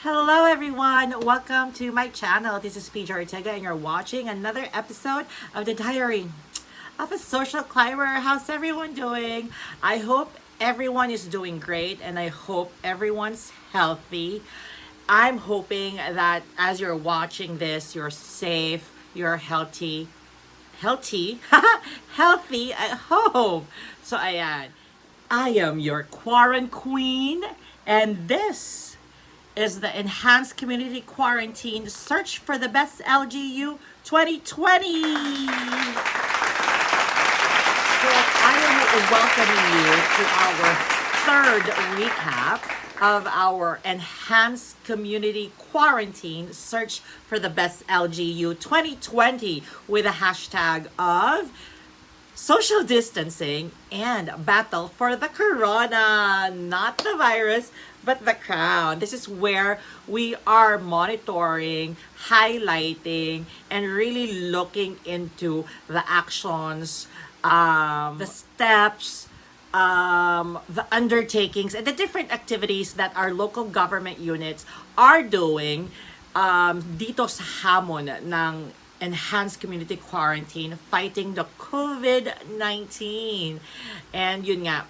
Hello everyone! Welcome to my channel. This is PJ Ortega and you're watching another episode of the Diary of a Social Climber. How's everyone doing? I hope everyone is doing great and I hope everyone's healthy. I'm hoping that as you're watching this, you're safe, you're healthy, healthy at home. So ayan, I am your quarantine queen and this is the Enhanced Community Quarantine Search for the Best LGU 2020. So I am welcoming you to our third recap of our Enhanced Community Quarantine Search for the Best LGU 2020 with a hashtag of social distancing and battle for the corona, not the virus, but the crown. This is where we are monitoring, highlighting, and really looking into the actions, the steps, the undertakings, and the different activities that our local government units are doing dito sa hamon ng enhanced community quarantine fighting the COVID-19. And yun nga,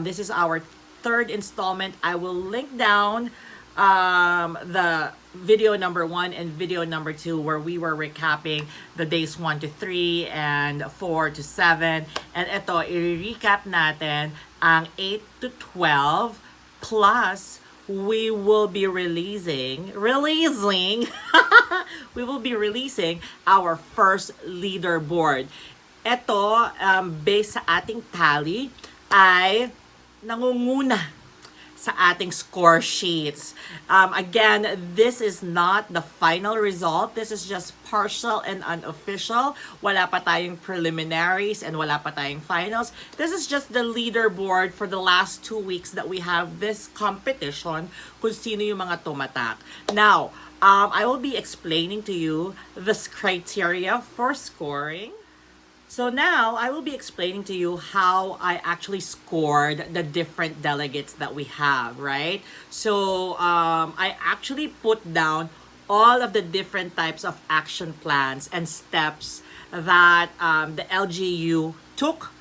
this is our third installment. I will link down the video number 1 and video number 2 where we were recapping the days 1 to 3 and 4 to 7. And ito, i-recap natin ang 8 to 12 plus we will be releasing we will be releasing our first leaderboard. Ito, based sa ating tally, ay nangunguna sa ating score sheets. Again, this is not the final result. This is just partial and unofficial. Wala pa tayong preliminaries and wala pa tayong finals. This is just the leaderboard for the last 2 weeks that we have this competition kung sino yung mga tumatak. Now, I will be explaining to you this criteria for scoring. So now, I will be explaining to you how I actually scored the different delegates that we have, right? So, I actually put down all of the different types of action plans and steps that the LGU took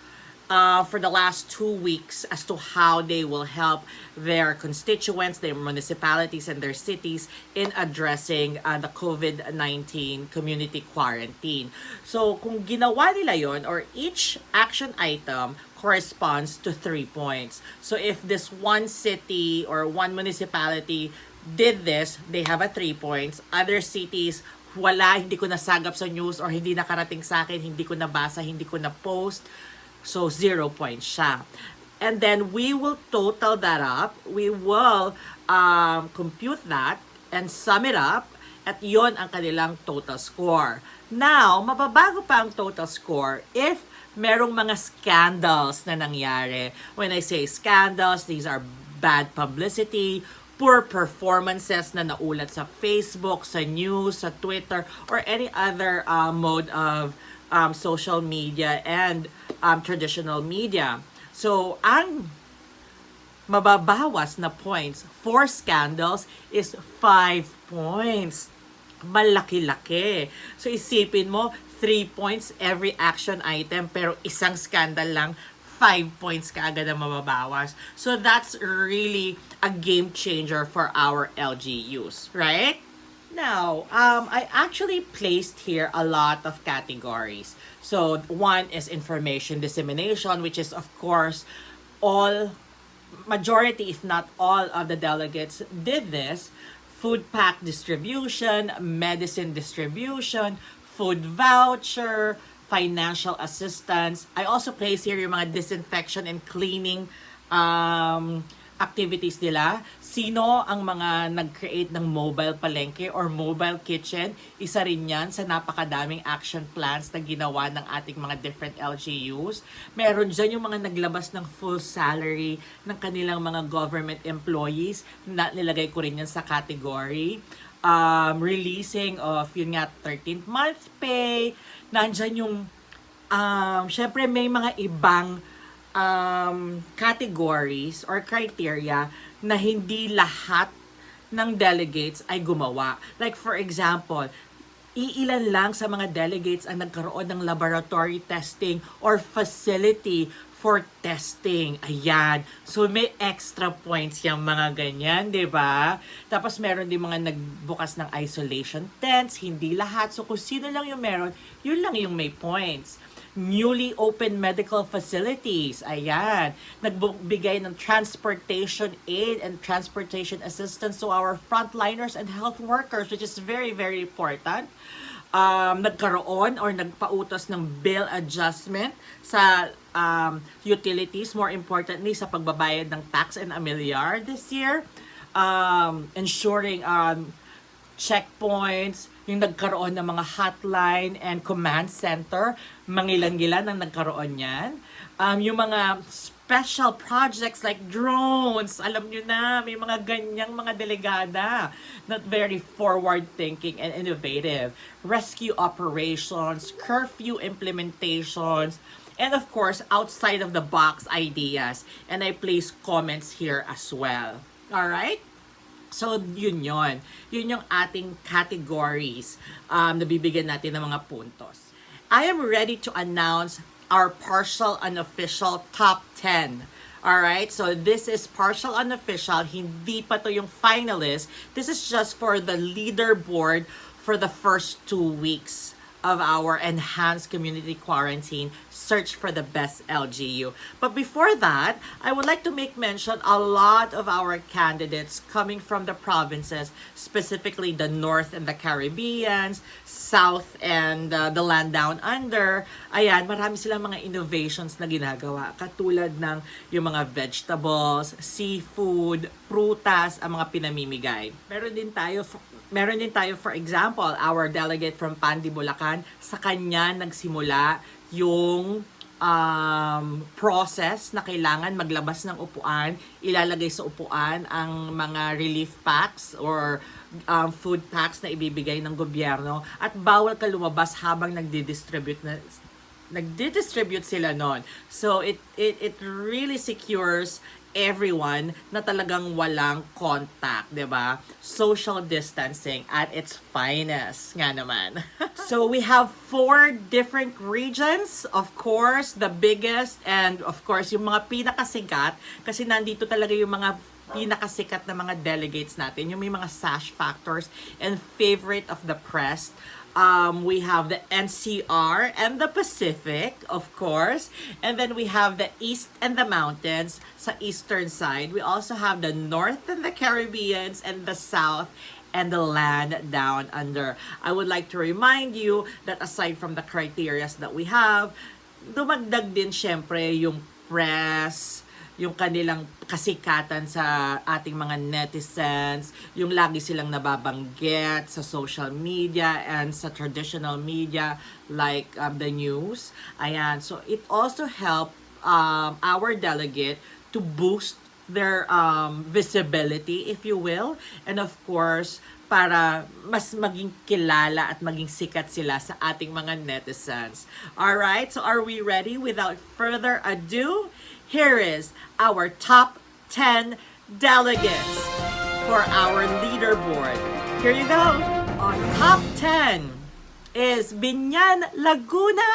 for the last 2 weeks as to how they will help their constituents, their municipalities, and their cities in addressing the COVID-19 community quarantine. So, kung ginawa nila yon or each action item corresponds to 3 points. So, if this one city or one municipality did this, they have a 3 points. Other cities, wala, hindi ko nasagap sa news or hindi nakarating sa akin, hindi ko nabasa, hindi ko na-post. So, 0 points siya. And then, we will total that up. We will compute that and sum it up. At yon ang kanilang total score. Now, mababago pa ang total score if merong mga scandals na nangyari. When I say scandals, these are bad publicity, poor performances na naulat sa Facebook, sa news, sa Twitter, or any other mode of social media and traditional media. So, ang mababawas na points for scandals is 5 points. Malaki-laki. So, isipin mo, 3 points every action item, pero isang scandal lang, 5 points kaagad ang mababawas. So, that's really a game changer for our LGUs, right? Now, I actually placed here a lot of categories. So, one is information dissemination, which is, of course, majority, if not all, of the delegates did this. Food pack distribution, medicine distribution, food voucher, financial assistance. I also place here yung mga disinfection and cleaning activities nila. Sino ang mga nag-create ng mobile palengke or mobile kitchen? Isa rin yan sa napakadaming action plans na ginawa ng ating mga different LGUs. Meron dyan yung mga naglabas ng full salary ng kanilang mga government employees. Nilagay ko rin yan sa category. Releasing of, yun nga, 13th month pay. Nandyan yung, syempre may mga ibang categories or criteria na hindi lahat ng delegates ay gumawa. Like for example, iilan lang sa mga delegates ang nagkaroon ng laboratory testing or facility for testing. Ayan. So, may extra points yung mga ganyan, di ba? Tapos, meron din mga nagbukas ng isolation tents. Hindi lahat. So, kung sino lang yung meron, yun lang yung may points. Newly open medical facilities. Ayan. Nagbigay ng transportation aid and transportation assistance to our frontliners and health workers, which is very, very important. Nagkaroon or nagpautos ng bill adjustment sa utilities, more importantly, sa pagbabayad ng tax and amilyar this year. Ensuring checkpoints, yung nagkaroon ng mga hotline and command center, mangilan-gilan ang nagkaroon yan. Yung mga special projects like drones, alam nyo na, may mga ganyang mga delegada, not very forward-thinking and innovative. Rescue operations, curfew implementations, and of course, outside of the box ideas. And I place comments here as well. Alright? So, yun yon. Yun yung ating categories na bibigyan natin ng mga puntos. I am ready to announce our partial unofficial top 10. Alright, so this is partial unofficial. Hindi pa to yung finalist. This is just for the leaderboard for the first 2 weeks of our enhanced community quarantine search for the best LGU. But before that, I would like to make mention a lot of our candidates coming from the provinces, specifically the North and the Caribbean, South and the land down under. Ayan, marami silang mga innovations na ginagawa. Katulad ng yung mga vegetables, seafood, prutas, ang mga pinamimigay. Meron din tayo, for example, our delegate from Pandi, Bulacan, sa kanya nagsimula yung process na kailangan maglabas ng upuan, ilalagay sa upuan ang mga relief packs or food packs na ibibigay ng gobyerno at bawal ka lumabas habang nagdi-distribute sila nun. So it really secures everyone na talagang walang contact, 'di ba? Social distancing at its finest nga naman. So we have 4 different regions, of course, the biggest and of course yung mga pinakasikat kasi nandito talaga yung mga pinakasikat na mga delegates natin, yung may mga sash factors and favorite of the press. We have the NCR and the Pacific, of course. And then we have the East and the mountains sa eastern side. We also have the North and the Caribbean and the South and the land down under. I would like to remind you that aside from the criteria that we have, dumagdag din syempre yung press, yung kanilang kasikatan sa ating mga netizens, yung lagi silang nababanggit sa social media and sa traditional media like the news. Ayan, so it also helped our delegate to boost their visibility, if you will, and of course, para mas maging kilala at maging sikat sila sa ating mga netizens. Alright, so are we ready? Without further ado, here is our top 10 delegates for our leaderboard. Here you go. On top 10 is Binyan, Laguna.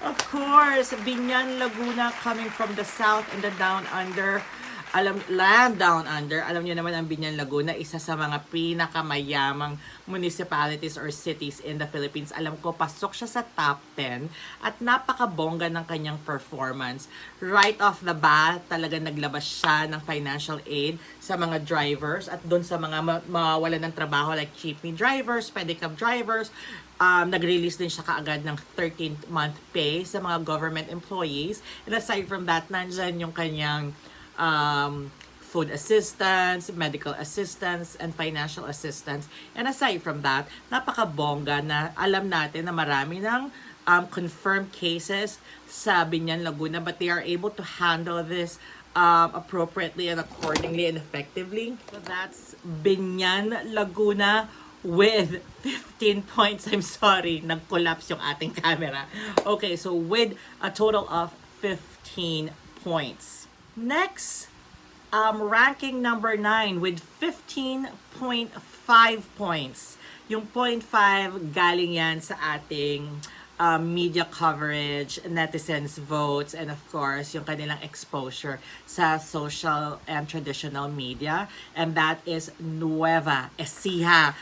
Of course, Binyan, Laguna coming from the south and the down under. Land down under, alam niyo naman ang Binyan, Laguna, isa sa mga pinakamayamang municipalities or cities in the Philippines. Alam ko, pasok siya sa top 10 at napakabongga ng kanyang performance. Right off the bat, talaga naglabas siya ng financial aid sa mga drivers at doon sa mga mawawalan ng trabaho like jeepney drivers, pedicab drivers. Nag-release din siya kaagad ng 13th-month pay sa mga government employees. And aside from that, nandyan yung kanyang food assistance, medical assistance, and financial assistance. And aside from that, napakabongga na alam natin na marami ng confirmed cases sa Binyan, Laguna, but they are able to handle this appropriately and accordingly and effectively. So that's Binyan, Laguna with 15 points. I'm sorry, nag-collapse yung ating camera. Okay, so with a total of 15 points. Next Ranking number 9 with 15.5 points. Yung 0.5 galing yan sa ating media coverage, netizens votes, and of course, yung kanilang exposure sa social and traditional media. And that is Nueva Ecija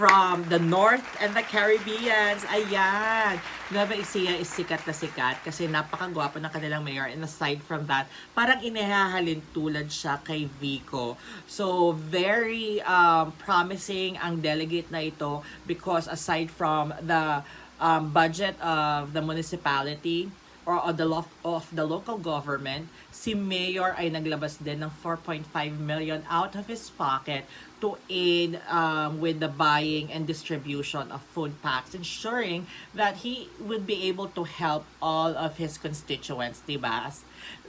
from the North and the Caribbeans. Ayan. Nueva Ecija is sikat na sikat kasi napakagwapo ng kanilang mayor. And aside from that, parang inihahalin tulad siya kay Vico. So, very promising ang delegate na ito because aside from the budget of the municipality or of the local government, si Mayor ay naglabas din ng 4.5 million out of his pocket to aid with the buying and distribution of food packs, ensuring that he would be able to help all of his constituents, diba?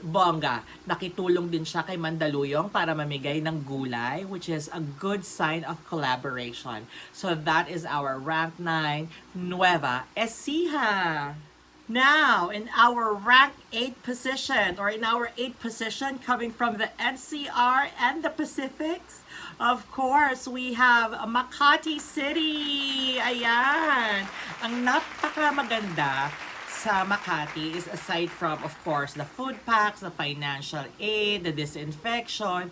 Bongga, nakitulong din siya kay Mandaluyong para mamigay ng gulay, which is a good sign of collaboration. So that is our rank 9, Nueva Ecija. Now, in our rank 8 position, or in our 8th position, coming from the NCR and the Pacifics, of course, we have Makati City. Ayan. Ang napakamaganda sa Makati is aside from, of course, the food packs, the financial aid, the disinfection,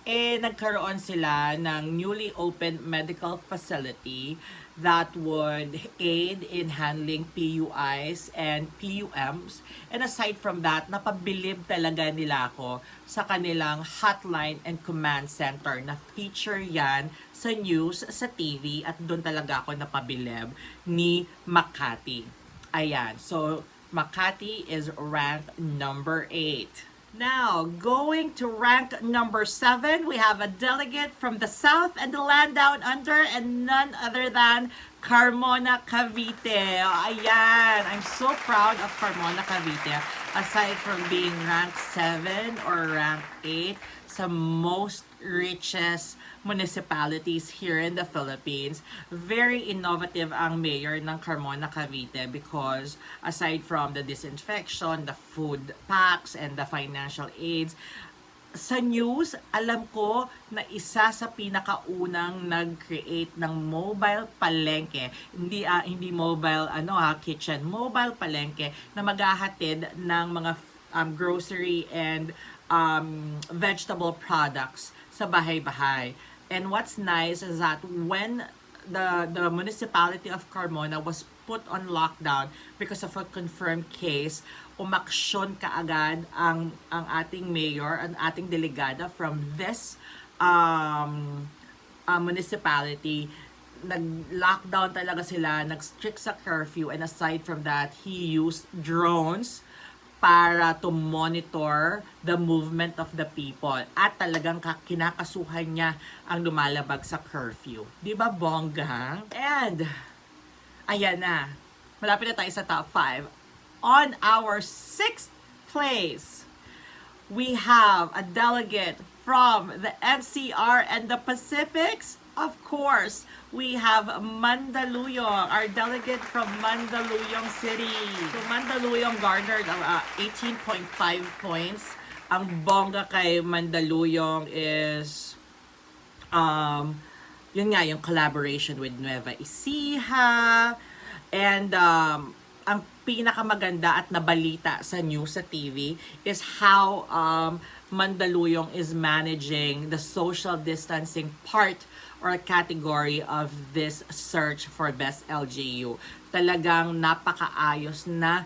nagkaroon sila ng newly opened medical facility that would aid in handling PUIs and PUMs. And aside from that, napabilib talaga nila ako sa kanilang hotline and command center na feature yan sa news, sa TV, at doon talaga ako napabilib ni Makati. Ayan, so Makati is ranked number 8. Now, going to rank number 7, we have a delegate from the South and the land down under, and none other than Carmona Cavite. Ayan, I'm so proud of Carmona Cavite. Aside from being ranked 7 or ranked 8 sa most richest municipalities here in the Philippines, very innovative ang mayor ng Carmona Cavite because aside from the disinfection, the food packs, and the financial aids, sa news, alam ko na isa sa pinakaunang nag-create ng mobile palengke, hindi mobile kitchen, mobile palengke na maghahatid ng mga grocery and vegetable products sa bahay-bahay. And what's nice is that when the municipality of Carmona was put on lockdown because of a confirmed case, umaksyon kaagad ang ating mayor, ang ating delegada from this municipality. Nag-lockdown talaga sila, nag-strict sa curfew, and aside from that, he used drones para to monitor the movement of the people. At talagang kinakasuhan niya ang lumalabag sa curfew. Di ba bongga? And, ayan na. Malapit na tayo sa top 5. On our 6th place, we have a delegate from the NCR and the Pacifics. Of course, we have Mandaluyong, our delegate from Mandaluyong City. So Mandaluyong garnered 18.5 points. Ang bongga kay Mandaluyong is yun nga, yung collaboration with Nueva Ecija. And ang pinakamaganda at nabalita sa news sa TV is how Mandaluyong is managing the social distancing part or category of this search for best LGU. Talagang napakaayos na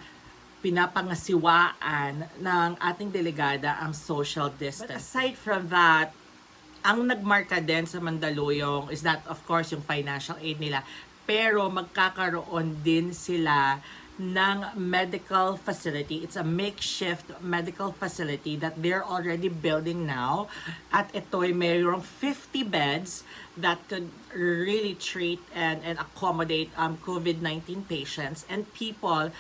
pinapangasiwaan ng ating delegada ang social distance. But aside from that, ang nagmarka din sa Mandaluyong is that of course yung financial aid nila, pero magkakaroon din sila ng medical facility. It's a makeshift medical facility that they're already building now. At ito'y mayroong 50 beds that could really treat and accommodate COVID-19 patients and people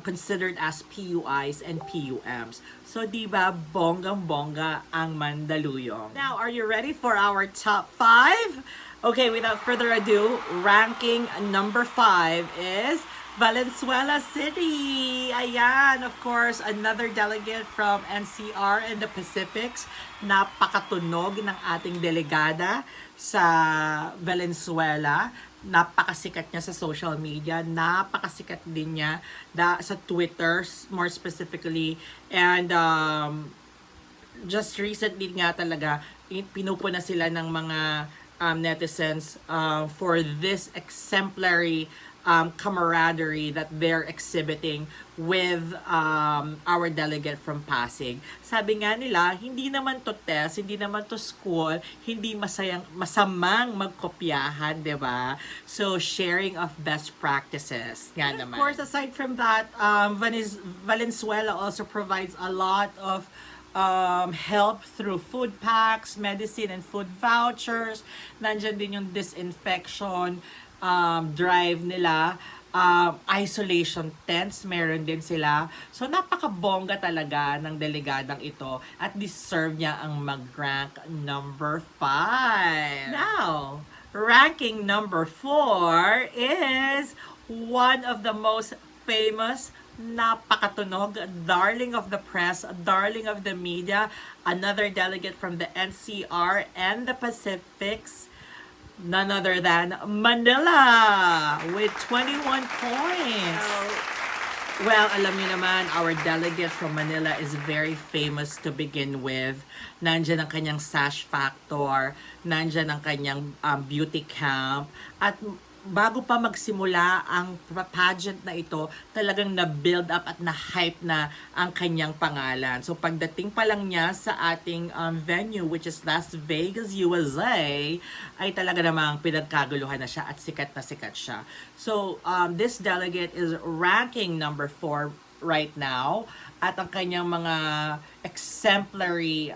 considered as PUIs and PUMs. So, diba, bonggang-bongga ang Mandaluyong. Now, are you ready for our top 5? Okay, without further ado, ranking number 5 is Valenzuela City. Ayan, of course, another delegate from NCR and the Pacifics. Napakatunog ng ating delegada sa Valenzuela. Napakasikat niya sa social media. Napakasikat din niya sa Twitter, more specifically. And just recently nga talaga, pinupuna sila ng mga netizens for this exemplary camaraderie that they're exhibiting with our delegate from Pasig. Sabi nga nila, hindi naman to test, hindi naman to school, hindi masamang magkopyahan, di ba? So, sharing of best practices. Nga naman. Of course, aside from that, Valenzuela also provides a lot of help through food packs, medicine, and food vouchers. Nandyan din yung disinfection drive nila. Isolation tents, meron din sila. So, napakabongga talaga ng delegadang ito at deserve niya ang mag-rank number 5. Now, ranking number 4 is one of the most famous, napakatunog, darling of the press, darling of the media, another delegate from the NCR and the Pacifics, none other than Manila with 21 points. Well, alam niyo naman, our delegate from Manila is very famous to begin with. Nandyan ang kanyang sash factor, nandyan ang kanyang beauty camp, at bago pa magsimula ang pageant na ito, talagang na-build up at na-hype na ang kanyang pangalan. So pagdating pa lang niya sa ating venue, which is Las Vegas, USA, ay talaga namang pinagkaguluhan na siya at sikat na sikat siya. So this delegate is ranking number 4 right now, at ang kanyang mga exemplary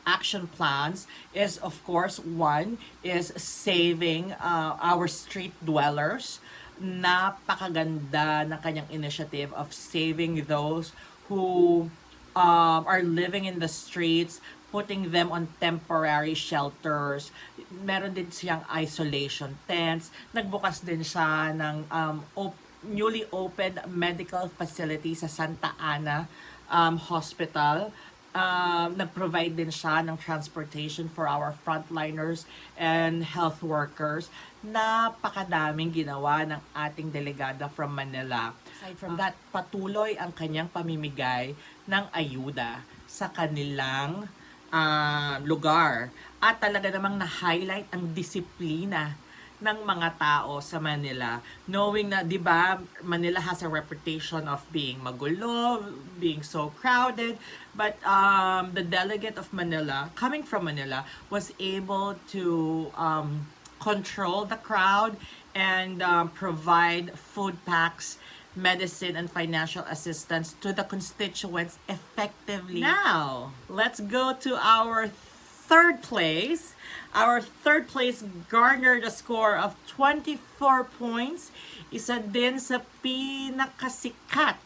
action plans is, of course, one is saving our street dwellers. Napakaganda ng kanyang initiative of saving those who are living in the streets, putting them on temporary shelters. Meron din siyang isolation tents. Nagbukas din siya ng newly opened medical facility sa Santa Ana Hospital. Nag-provide din siya ng transportation for our frontliners and health workers. Napakadaming ginawa ng ating delegada from Manila. Aside from that, patuloy ang kanyang pamimigay ng ayuda sa kanilang lugar. At talaga namang na-highlight ang disiplina ng mga tao sa Manila, knowing na, di ba, Manila has a reputation of being magulo, being so crowded, but the delegate of Manila, coming from Manila, was able to control the crowd and provide food packs, medicine, and financial assistance to the constituents effectively. Now, let's go to our third place. Our third place garnered a score of 24 points. Isa din sa pinakasikat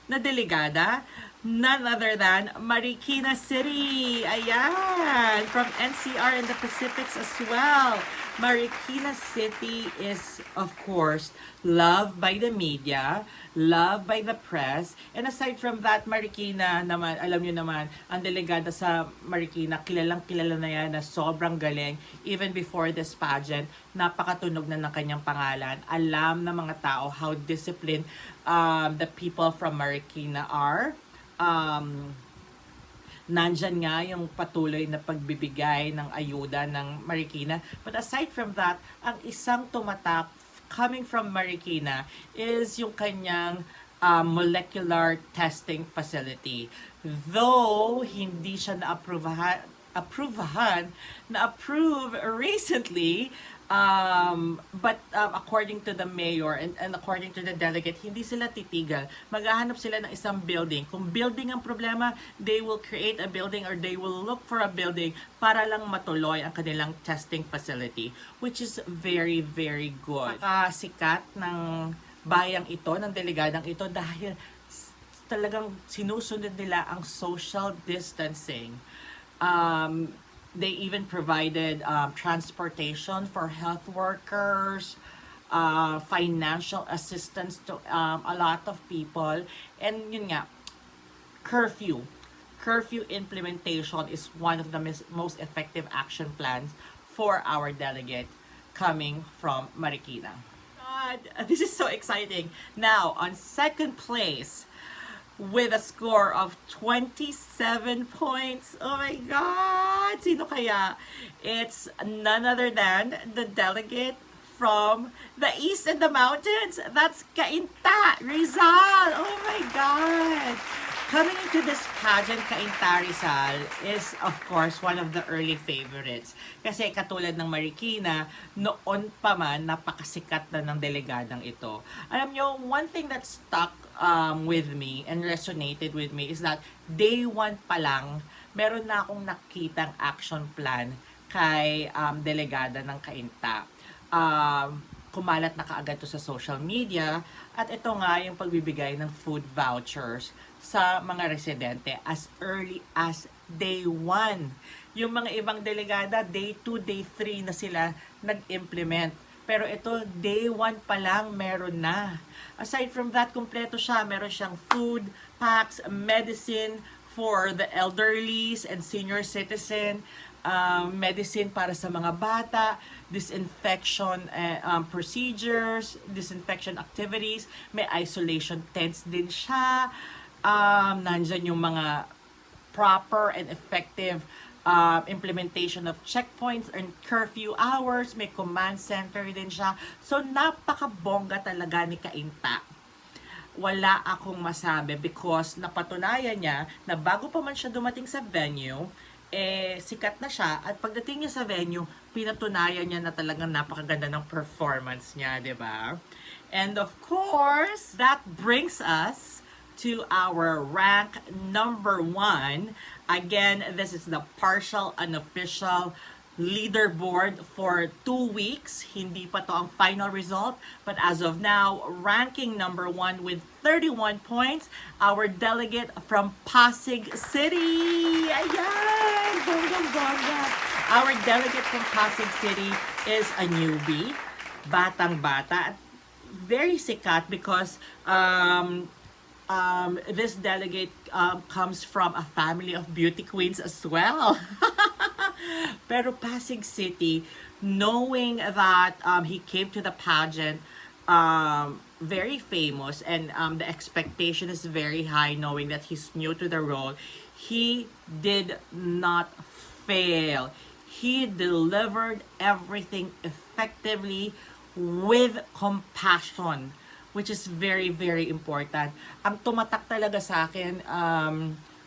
na delegada, none other than Marikina City. Ayan, from NCR and the Pacifics as well. Marikina City is, of course, loved by the media, loved by the press, and aside from that, Marikina naman, alam nyo naman, ang delegada sa Marikina, kilalang kilala na yan na sobrang galing. Even before this pageant, napakatunog na ng kanyang pangalan. Alam ng mga tao how disciplined the people from Marikina are. Nandyan nga yung patuloy na pagbibigay ng ayuda ng Marikina. But aside from that, ang isang tumatak coming from Marikina is yung kanyang molecular testing facility. Though hindi siya na-approve recently, but according to the mayor and according to the delegate, hindi sila titigal. Maghahanap sila ng isang building. Kung building ang problema, they will create a building or they will look for a building para lang matuloy ang kanilang testing facility, which is very, very good. Sikat ng bayang ito, ng delegadang ito, dahil talagang sinusunod nila ang social distancing. They even provided transportation for health workers, financial assistance to a lot of people. And yun nga, curfew. Curfew implementation is one of the most effective action plans for our delegate coming from Marikina. God, this is so exciting. Now, on second place, with a score of 27 points. Oh my God! Sino kaya? It's none other than the delegate from the east and the mountains. That's Cainta Rizal. Oh my God! Coming into this pageant, Cainta Rizal is of course one of the early favorites. Kasi katulad ng Marikina, noon pa man napakasikat na ng delegadang ito. Alam nyo, one thing that stuck with me and resonated with me is that day one pa lang, meron na akong nakitang action plan kay delegada ng Cainta. Kumalat na kaagad to sa social media at ito nga yung pagbibigay ng food vouchers sa mga residente as early as day 1. Yung mga ibang delegada, day 2, day 3 na sila nag-implement. Pero ito, day 1 pa lang, meron na. Aside from that, kompleto siya. Meron siyang food, packs, medicine for the elderlies and senior citizen, medicine para sa mga bata, disinfection procedures, disinfection activities, may isolation tents din siya, nandyan yung mga proper and effective implementation of checkpoints and curfew hours, may command center din siya. So, napakabongga talaga ni Cainta. Wala akong masabi because napatunayan niya na bago pa man siya dumating sa venue, sikat na siya at pagdating niya sa venue, pinatunayan niya na talagang napakaganda ng performance niya, di ba? And of course, that brings us to our rank number 1. Again, this is the partial unofficial leaderboard for 2 weeks. Hindi pa to ang final result. But as of now, ranking number 1 with 31 points, our delegate from Pasig City. Ayan! Bonggang-bongga! Our delegate from Pasig City is a newbie. Batang-bata. Very sikat because this delegate comes from a family of beauty queens as well. Pero Pasig City, knowing that he came to the pageant very famous and the expectation is very high knowing that he's new to the role, he did not fail. He delivered everything effectively with compassion, which is very, very important. Ang tumatak talaga sa akin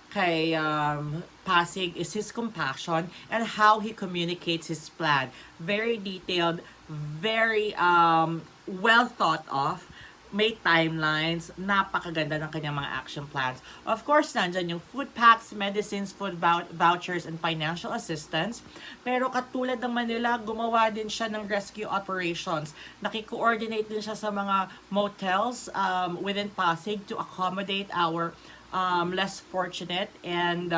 kay Pasig is his compassion and how he communicates his plan. Very detailed, very well thought of. May timelines, napakaganda ng kanyang mga action plans. Of course, nandyan yung food packs, medicines, food vouchers, and financial assistance. Pero katulad ng Manila, gumawa din siya ng rescue operations. Nakikoordinate din siya sa mga motels within Pasig to accommodate our less fortunate and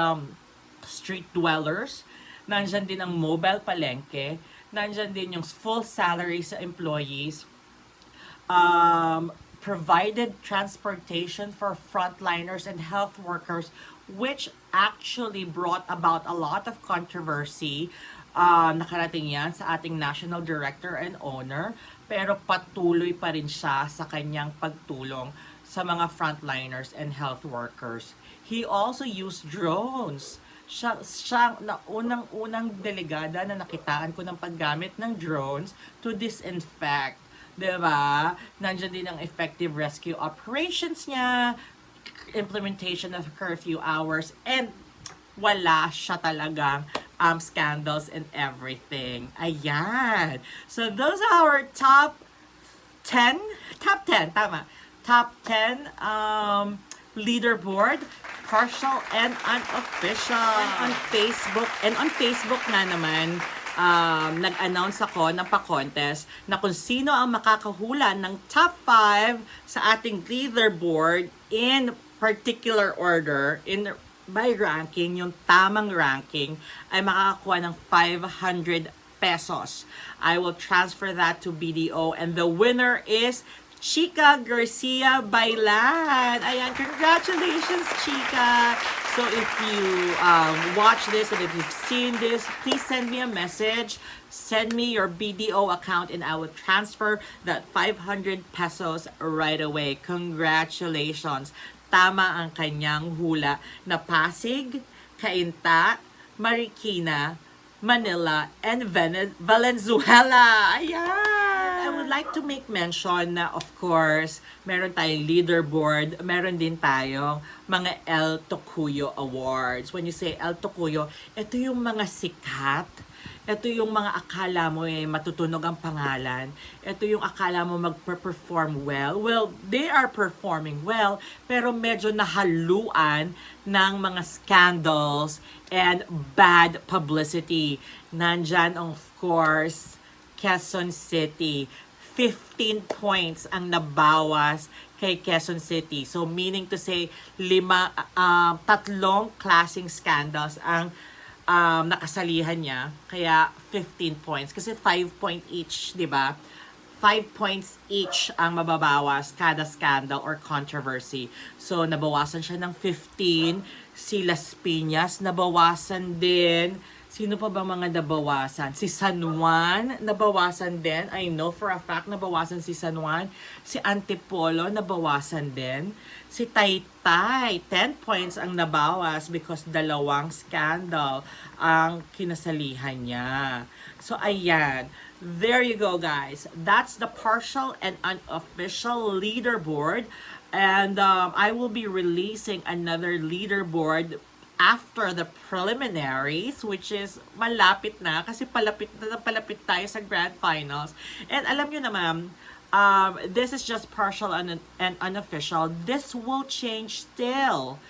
street dwellers. Nandyan din ang mobile palengke. Nandyan din yung full salary sa employees. Provided transportation for frontliners and health workers, which actually brought about a lot of controversy. Nakarating yan sa ating national director and owner, pero patuloy pa rin siya sa kanyang pagtulong sa mga frontliners and health workers. He also used drones. Siya na unang delegada na nakitaan ko ng paggamit ng drones to disinfect. Diba? Nandiyan din ang effective rescue operations niya, implementation of curfew hours, and wala siya talagang scandals and everything. Ayan. So, those are our top 10, tama. Top 10 leaderboard, partial and unofficial. And on Facebook nga naman, nag-announce ako ng pa-contest na kung sino ang makakahula ng top 5 sa ating leaderboard in particular order, by ranking, yung tamang ranking, ay makakakuha ng 500 pesos. I will transfer that to BDO, and the winner is Chica Garcia Bailan. Ayan, congratulations, Chica. So if you watch this and if you've seen this, please send me a message. Send me your BDO account and I will transfer that 500 pesos right away. Congratulations. Tama ang kanyang hula na Pasig, Cainta, Marikina, Manila, and Valenzuela. Ayan! I would like to make mention na, of course, meron tayong leaderboard, meron din tayong mga El Tocuyo Awards. When you say El Tocuyo, ito yung mga sikat. Ito yung mga akala mo matutunog ang pangalan. Ito yung akala mo magpe-perform well. Well, they are performing well, pero medyo nahaluan ng mga scandals and bad publicity. Nandyan, of course, Quezon City. 15 points ang nabawas kay Quezon City. So, meaning to say, tatlong klaseng scandals ang nakasalihan niya. Kaya 15 points. Kasi 5 point each, di ba? 5 points each ang mababawas kada scandal or controversy. So, nabawasan siya ng 15. Si Las Piñas, nabawasan din. Sino pa ba mga nabawasan? Si San Juan, nabawasan din. I know for a fact, nabawasan si San Juan. Si Antipolo, nabawasan din. Si Taytay, 10 points ang nabawas because dalawang scandal ang kinasalihan niya. So, ayan. There you go, guys. That's the partial and unofficial leaderboard. And I will be releasing another leaderboard after the preliminaries, which is malapit na kasi palapit tayo sa grand finals. And alam nyo naman, this is just partial and unofficial. This will change still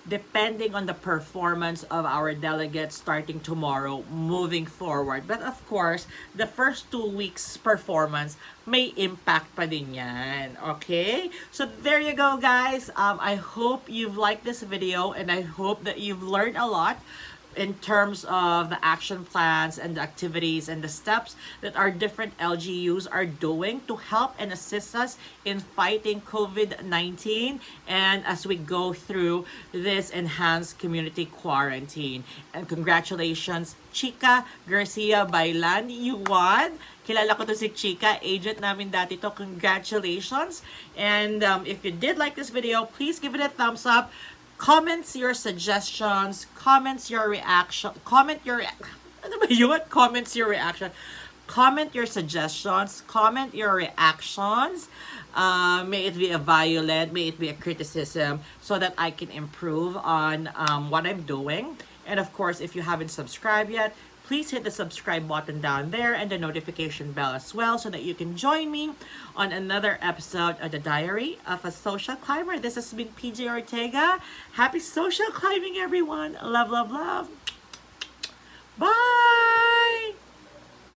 depending on the performance of our delegates starting tomorrow moving forward. But of course, the first 2 weeks performance may impact pa din yan. Okay? So there you go, guys. I hope you've liked this video and I hope that you've learned a lot in terms of the action plans and the activities and the steps that our different LGUs are doing to help and assist us in fighting COVID-19 and as we go through this enhanced community quarantine. And congratulations, Chica Garcia Bailan, you won! Kilala ko to si Chica, agent namin dati to. Congratulations! And if you did like this video, please give it a thumbs up. Comments your suggestions, comments your reaction, comment your reaction, comment your suggestions, comment your reactions. May it be a violent, may it be a criticism so that I can improve on what I'm doing. And of course, if you haven't subscribed yet, please hit the subscribe button down there and the notification bell as well so that you can join me on another episode of the Diary of a Social Climber. This has been PJ Ortega. Happy social climbing, everyone. Love, love, love. Bye!